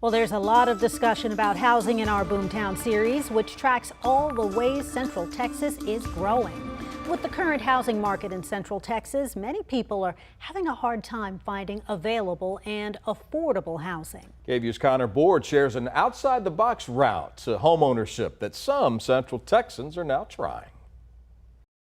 Well, there's a lot of discussion about housing in our Boomtown series, which tracks all the ways Central Texas is growing. With the current housing market in Central Texas, many people are having a hard time finding available and affordable housing. KVUE's Connor Board shares an outside-the-box route to homeownership that some Central Texans are now trying.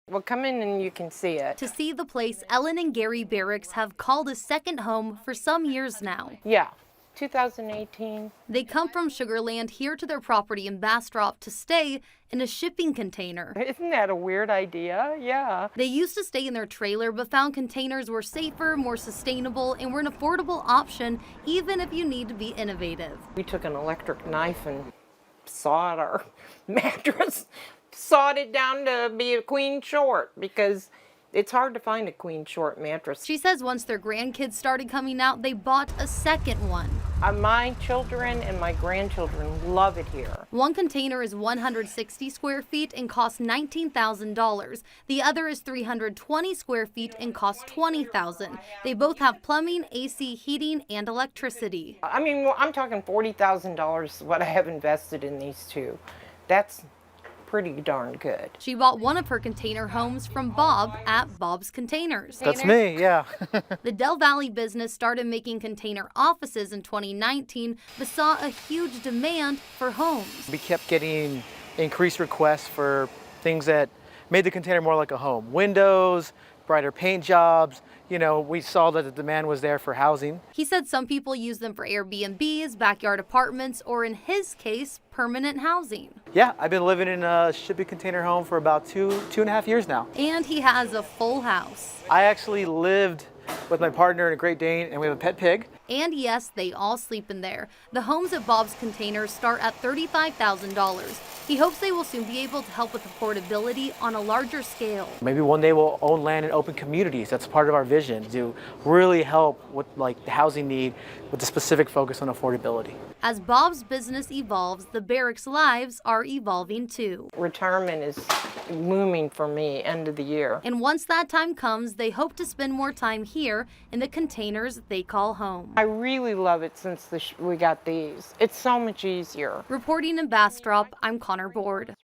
Well, come in and you can see it. To see the place Ellen and Gary Barracks have called a second home for some years now. Yeah, 2018. They come from Sugar Land here to their property in Bastrop to stay in a shipping container. Isn't that a weird idea? Yeah. They used to stay in their trailer, but found containers were safer, more sustainable, and were an affordable option, even if you need to be innovative. We took an electric knife and sawed our mattress, sawed it down to be a queen short because it's hard to find a queen short mattress. She says once their grandkids started coming out, they bought a second one. My children and my grandchildren love it here. One container is 160 square feet and costs $19,000. The other is 320 square feet and costs $20,000. They both have plumbing, AC, heating, and electricity. I mean, well, I'm talking $40,000 what I have invested in these two. That's pretty darn good. She bought one of her container homes from Bob at Bob's Containers. That's me, yeah. The Del Valley business started making container offices in 2019, but saw a huge demand for homes. We kept getting increased requests for things that made the container more like a home. Windows, brighter paint jobs. You know, we saw that the demand was there for housing. He said some people use them for Airbnbs, backyard apartments, or in his case, permanent housing. Yeah, I've been living in a shipping container home for about two and a half years now. And he has a full house. I actually lived with my partner and a Great Dane, and we have a pet pig. And yes, they all sleep in there. The homes at Bob's Containers start at $35,000. He hopes they will soon be able to help with affordability on a larger scale. Maybe one day we'll own land in open communities. That's part of our vision, to really help with the housing need with a specific focus on affordability. As Bob's business evolves, the Barracks' lives are evolving too. Retirement is looming for me, end of the year. And once that time comes, they hope to spend more time here in the containers they call home. I really love it since we got these. It's so much easier. Reporting in Bastrop, I'm Connor Board.